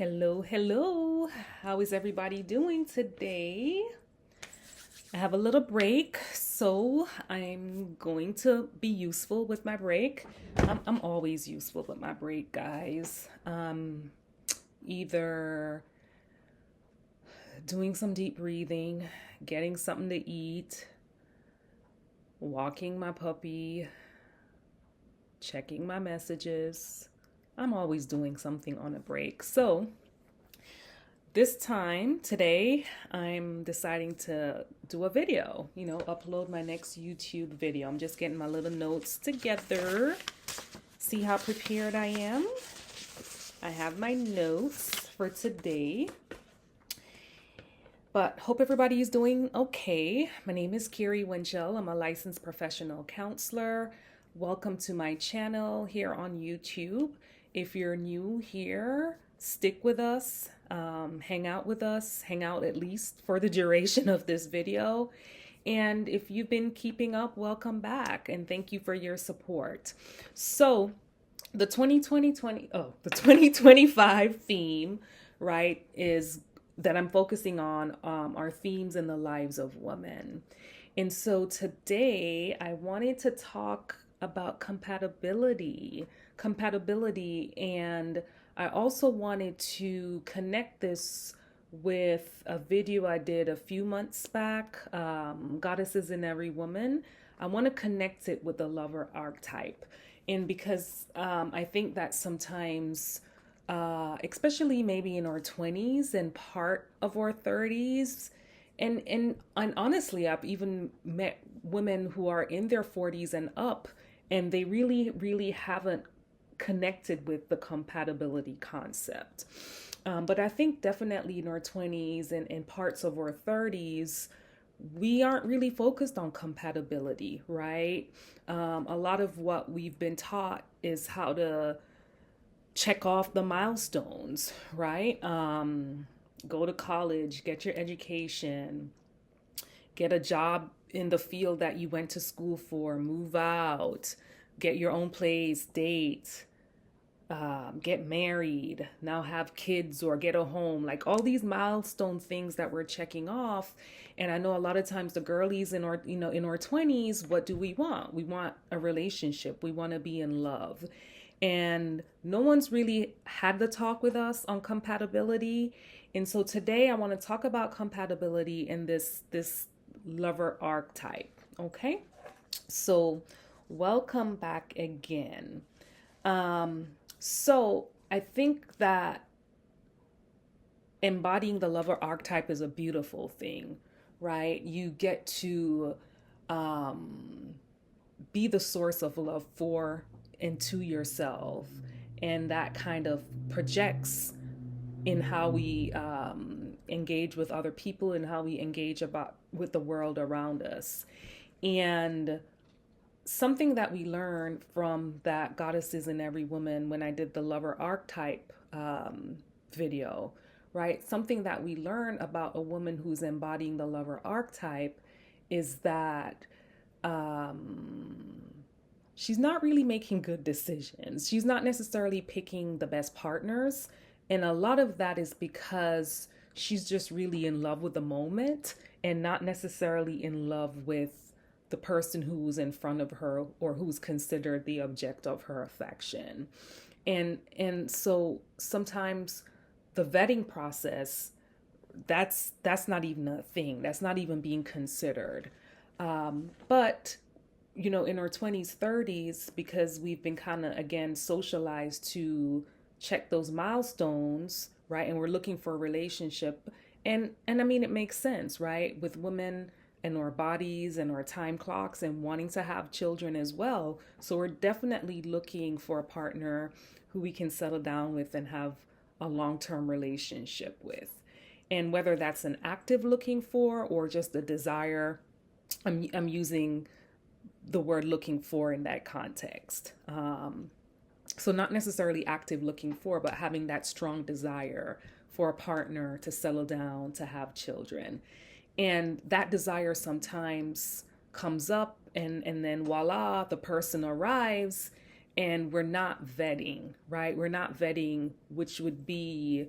Hello, hello. How is everybody doing today? I have a little break, so I'm going to be useful with my break. I'm always useful with my break, guys. Either doing some deep breathing, getting something to eat, walking my puppy, checking my messages. I'm always doing something on a break. So, this time today, I'm deciding to do a video, upload my next YouTube video. I'm just getting my little notes together. See how prepared I am? I have my notes for today. But hope everybody is doing okay. My name is Kiri Winchell. I'm a licensed professional counselor. Welcome to my channel here on YouTube. If you're new here, stick with us, hang out with us, hang out at least for the duration of this video. And if you've been keeping up, welcome back and thank you for your support. So the 2025 theme, right, is that I'm focusing on are themes in the lives of women. And so today I wanted to talk about compatibility, and I also wanted to connect this with a video I did a few months back, Goddesses in Every Woman. I want to connect it with the lover archetype. And because I think that sometimes, especially maybe in our 20s and part of our 30s, and honestly, I've even met women who are in their 40s and up, and they really haven't connected with the compatibility concept. But I think definitely in our 20s and parts of our 30s, we aren't really focused on compatibility, right? A lot of what we've been taught is how to check off the milestones, right? Go to college, get your education, get a job in the field that you went to school for, move out, get your own place, date, get married, now have kids or get a home, like all these milestone things that we're checking off. And I know a lot of times the girlies in our, in our 20s, what do we want? We want a relationship. We want to be in love. And no one's really had the talk with us on compatibility. And so today I want to talk about compatibility in this lover archetype. Okay? So welcome back again. So I think that embodying the lover archetype is a beautiful thing, right? You get to be the source of love for and to yourself, and that kind of projects in how we engage with other people and how we engage with the world around us. And something that we learned from that Goddesses in Every Woman, when I did the lover archetype video, right? Something that we learn about a woman who's embodying the lover archetype is that she's not really making good decisions. She's not necessarily picking the best partners. And a lot of that is because she's just really in love with the moment and not necessarily in love with the person who's in front of her or who's considered the object of her affection. And so sometimes the vetting process, that's not even a thing. That's not even being considered. But in our 20s, 30s, because we've been kind of, again, socialized to check those milestones, right? And we're looking for a relationship. And I mean, it makes sense, right? With women and our bodies and our time clocks and wanting to have children as well. So we're definitely looking for a partner who we can settle down with and have a long-term relationship with. And whether that's an active looking for or just a desire, I'm using the word looking for in that context. So not necessarily active looking for, but having that strong desire for a partner to settle down, to have children. And that desire sometimes comes up and then voila, the person arrives and we're not vetting, right? We're not vetting, which would be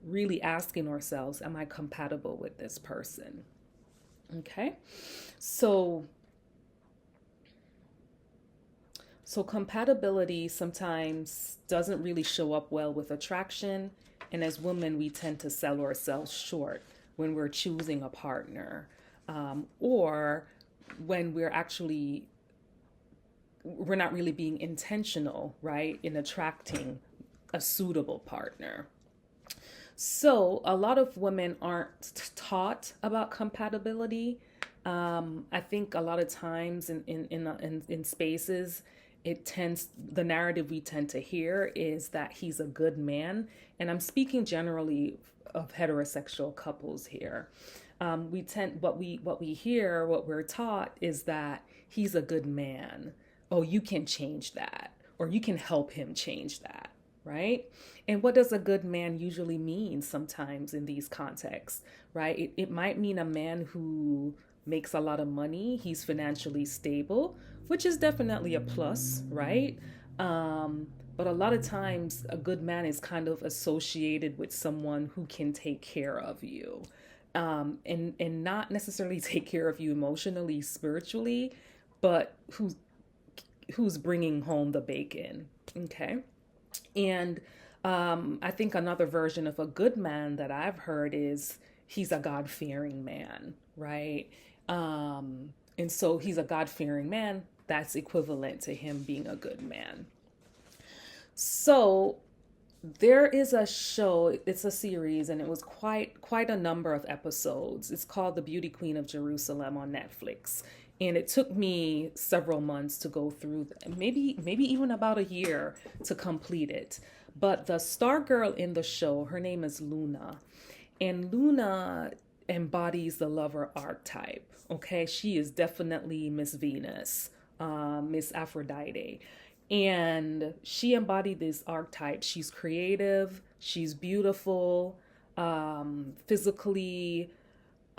really asking ourselves, am I compatible with this person? Okay. So so compatibility sometimes doesn't really show up well with attraction, and as women we tend to sell ourselves short when we're choosing a partner, or when we're not really being intentional, right, in attracting a suitable partner. So a lot of women aren't taught about compatibility. I think a lot of times in spaces, the narrative we tend to hear is that he's a good man, and I'm speaking generally of heterosexual couples here. We tend what we're taught is that he's a good man. Oh, you can change that, or you can help him change that, right? And what does a good man usually mean sometimes in these contexts, right? It might mean a man who makes a lot of money, he's financially stable, which is definitely a plus, right? But a lot of times, a good man is kind of associated with someone who can take care of you, and not necessarily take care of you emotionally, spiritually, but who's bringing home the bacon. Okay. And I think another version of a good man that I've heard is he's a God fearing man, right? And so he's a God fearing man. That's equivalent to him being a good man. So there is a show, it's a series, and it was quite a number of episodes. It's called The Beauty Queen of Jerusalem on Netflix. And it took me several months to go through, maybe even about a year to complete it. But the star girl in the show, her name is Luna. And Luna embodies the lover archetype. Okay, she is definitely Miss Venus, Miss Aphrodite. And she embodied this archetype. She's creative, she's beautiful, physically,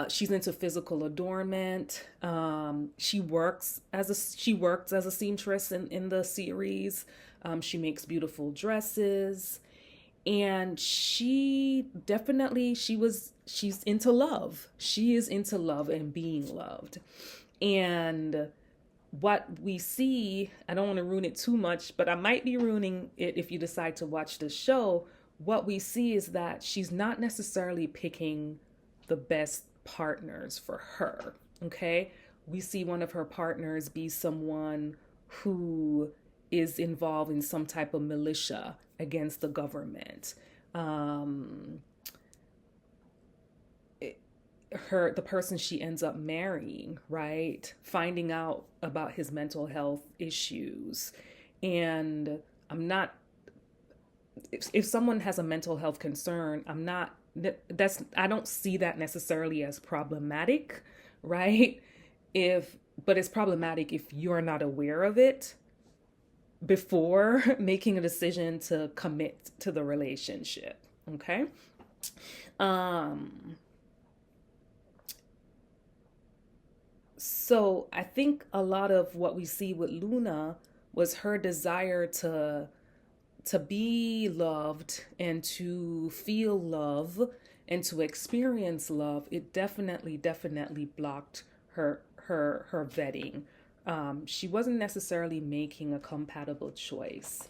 she's into physical adornment. She works as a seamstress in the series. She makes beautiful dresses, and she's into love. She is into love and being loved. And what we see, I don't want to ruin it too much, but I might be ruining it if you decide to watch the show. What we see is that she's not necessarily picking the best partners for her. Okay. We see one of her partners be someone who is involved in some type of militia against the government. The person she ends up marrying, right, finding out about his mental health issues. And I'm not, if someone has a mental health concern, I don't see that necessarily as problematic, right? But it's problematic if you're not aware of it before making a decision to commit to the relationship. Okay. So I think a lot of what we see with Luna was her desire to be loved and to feel love and to experience love. It definitely blocked her vetting. She wasn't necessarily making a compatible choice.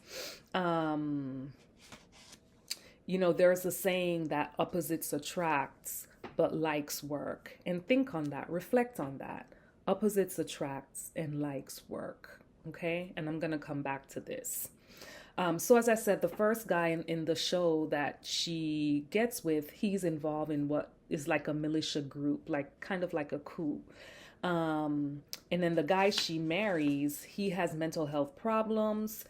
There's a saying that opposites attracts, but likes work. And think on that, reflect on that. Opposites attracts and likes work. Okay, and I'm gonna come back to this. So as I said, the first guy in the show that she gets with, he's involved in what is like a militia group, like kind of like a coup. And then the guy she marries, he has mental health problems,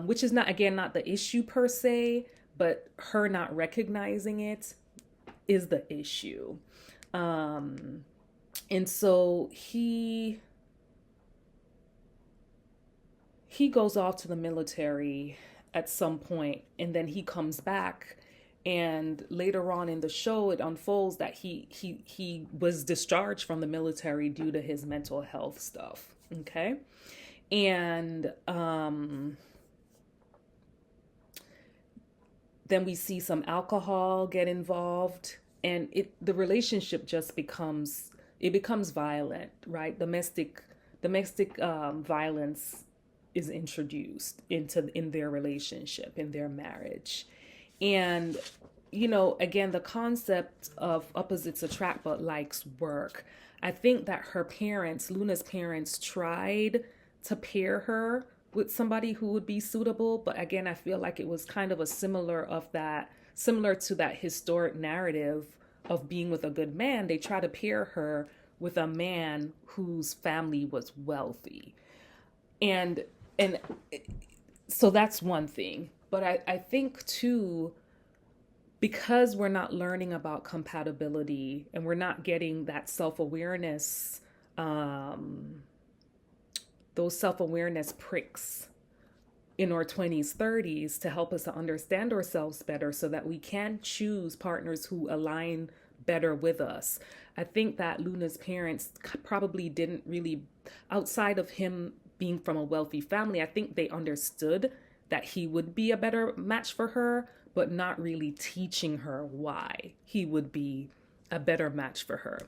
which is not the issue per se, but her not recognizing it is the issue. And so he goes off to the military at some point, and then he comes back, and later on in the show it unfolds that he was discharged from the military due to his mental health stuff. Okay. And Then we see some alcohol get involved, and the relationship just becomes violent, right? Domestic violence is introduced in their relationship, in their marriage. And again, the concept of opposites attract but likes work. I think that Luna's parents, tried to pair her with somebody who would be suitable, but again, I feel like it was kind of similar to that historic narrative of being with a good man. They try to pair her with a man whose family was wealthy. And so that's one thing. But I think too, because we're not learning about compatibility and we're not getting that self-awareness, those self-awareness pricks in our 20s, 30s to help us to understand ourselves better so that we can choose partners who align better with us. I think that Luna's parents probably didn't really, outside of him being from a wealthy family, I think they understood that he would be a better match for her, but not really teaching her why he would be a better match for her.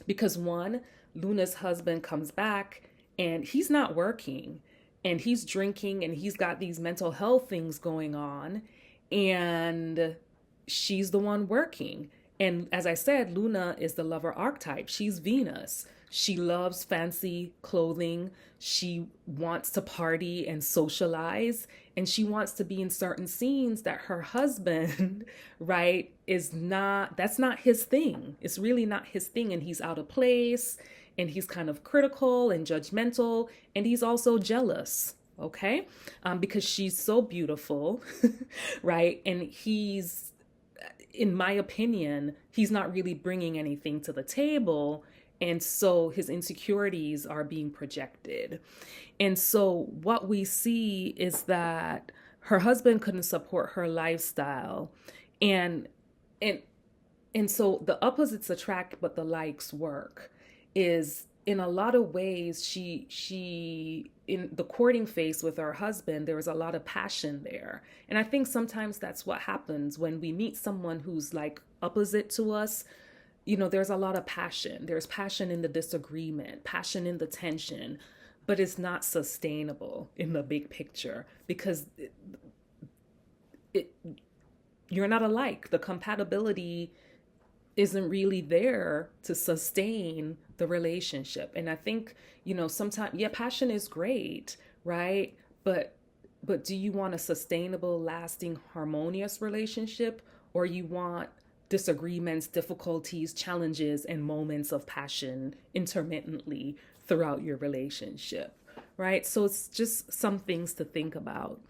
Because one, Luna's husband comes back and he's not working and he's drinking and he's got these mental health things going on, and she's the one working. And as I said, Luna is the lover archetype. She's Venus. She loves fancy clothing. She wants to party and socialize. And she wants to be in certain scenes that her husband, right, that's not his thing. It's really not his thing. And he's out of place. And he's kind of critical and judgmental. And he's also jealous. Okay? Because she's so beautiful, right? And in my opinion, he's not really bringing anything to the table. And so his insecurities are being projected. And so what we see is that her husband couldn't support her lifestyle. And and so the opposites attract, but the likes work is in a lot of ways, she in the courting phase with her husband, there was a lot of passion there. And I think sometimes that's what happens when we meet someone who's like opposite to us. There's a lot of passion. There's passion in the disagreement, passion in the tension, but it's not sustainable in the big picture because you're not alike. The compatibility isn't really there to sustain the relationship. And I think, sometimes, yeah, passion is great, right? But do you want a sustainable, lasting, harmonious relationship, or you want disagreements, difficulties, challenges, and moments of passion intermittently throughout your relationship, right? So it's just some things to think about.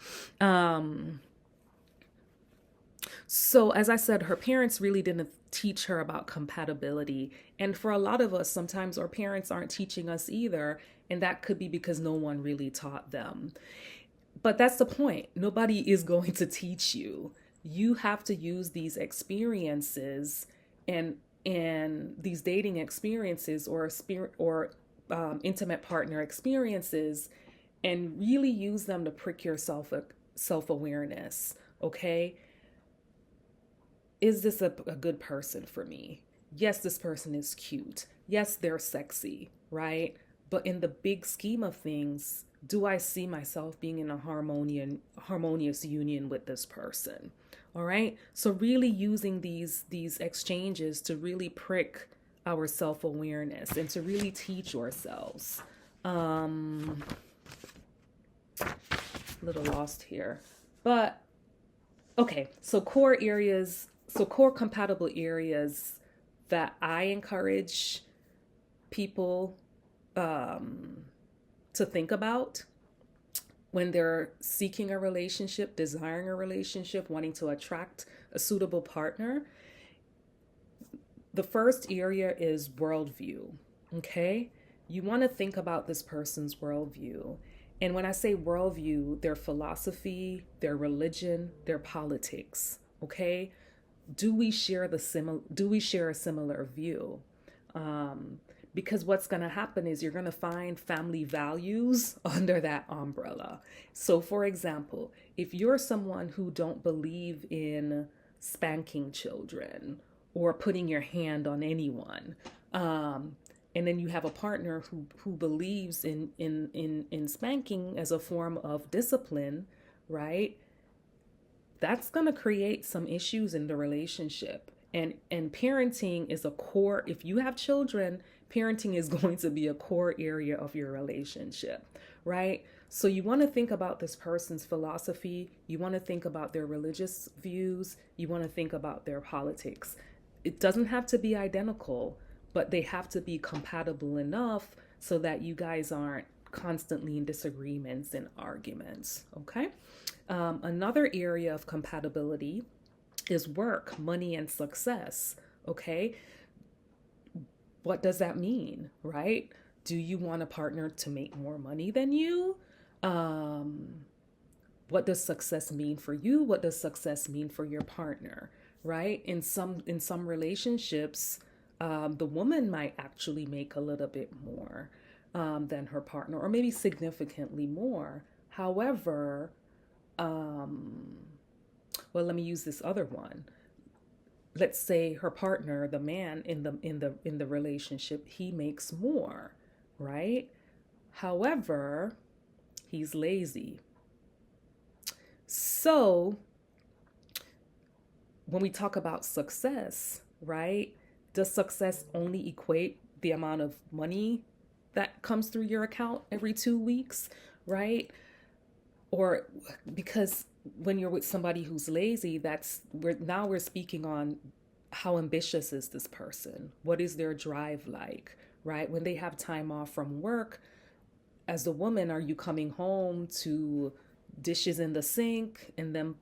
So as I said, her parents really didn't teach her about compatibility. And for a lot of us, sometimes our parents aren't teaching us either. And that could be because no one really taught them. But that's the point. Nobody is going to teach you. You have to use these experiences and these dating experiences or intimate partner experiences and really use them to prick your self-awareness. Okay. Is this a good person for me? Yes, this person is cute. Yes, they're sexy, right? But in the big scheme of things, do I see myself being in a harmonious union with this person? All right. So really using these exchanges to really prick our self-awareness and to really teach ourselves. A little lost here. But okay, so core compatible areas that I encourage people to think about when they're seeking a relationship, desiring a relationship, wanting to attract a suitable partner. The first area is worldview, okay? You want to think about this person's worldview. And when I say worldview, their philosophy, their religion, their politics, okay? Do we share a similar view? Because what's going to happen is you're going to find family values under that umbrella. So for example, if you're someone who don't believe in spanking children or putting your hand on anyone, and then you have a partner who believes in spanking as a form of discipline, right? That's going to create some issues in the relationship. And parenting is a core. If you have children, parenting is going to be a core area of your relationship, right? So you want to think about this person's philosophy. You want to think about their religious views. You want to think about their politics. It doesn't have to be identical, but they have to be compatible enough so that you guys aren't constantly in disagreements and arguments, okay? Another area of compatibility is work, money, and success, okay? What does that mean, right? Do you want a partner to make more money than you? What does success mean for you? What does success mean for your partner, right? In some relationships, the woman might actually make a little bit more than her partner, or maybe significantly more. However, well, let me use this other one. Let's say her partner, the man in the relationship, he makes more, right? However, he's lazy. So when we talk about success, right? Does success only equate the amount of money that comes through your account every 2 weeks, right? Or because when you're with somebody who's lazy, we're speaking on how ambitious is this person? What is their drive like, right? When they have time off from work, as a woman, are you coming home to dishes in the sink and them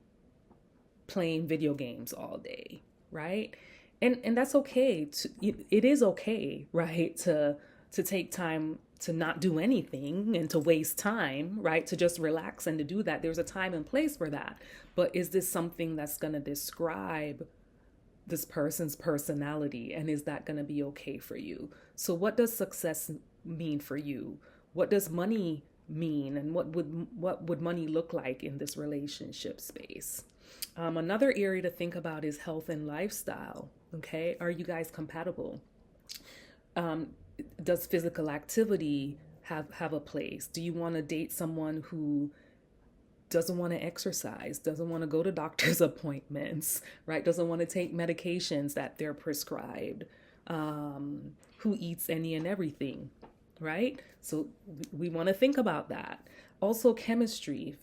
playing video games all day, right? And that's okay. It is okay, right? To take time to not do anything and to waste time, right? To just relax and to do that. There's a time and place for that. But is this something that's going to describe this person's personality? And is that going to be okay for you? So what does success mean for you? What does money mean? And what would money look like in this relationship space? Another area to think about is health and lifestyle. Okay. Are you guys compatible? Does physical activity have a place? Do you want to date someone who doesn't want to exercise, doesn't want to go to doctor's appointments, right? Doesn't want to take medications that they're prescribed, who eats any and everything, right? So we want to think about that. Also chemistry,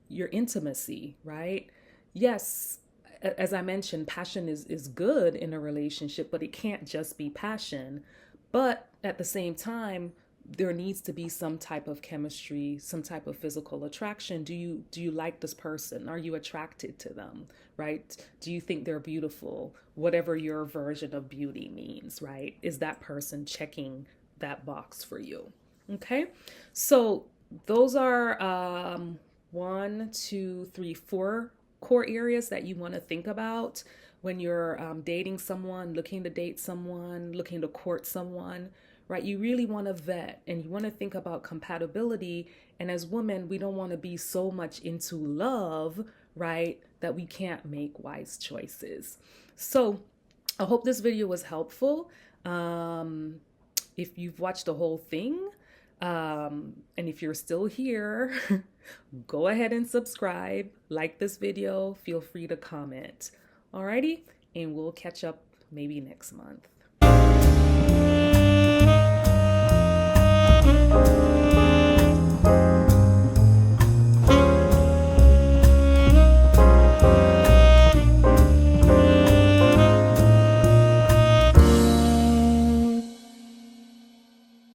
your intimacy, right? Yes, as I mentioned, passion is good in a relationship, but it can't just be passion. But at the same time, there needs to be some type of chemistry, some type of physical attraction. Do you like this person? Are you attracted to them, right? Do you think they're beautiful? Whatever your version of beauty means, right? Is that person checking that box for you? Okay, so those are 1, 2, 3, 4 core areas that you want to think about when you're dating someone, looking to date someone, looking to court someone, right? You really want to vet and you want to think about compatibility. And as women, we don't want to be so much into love, right, that we can't make wise choices. So I hope this video was helpful. If you've watched the whole thing, and if you're still here, go ahead and subscribe, like this video, feel free to comment. Alrighty, and we'll catch up maybe next month.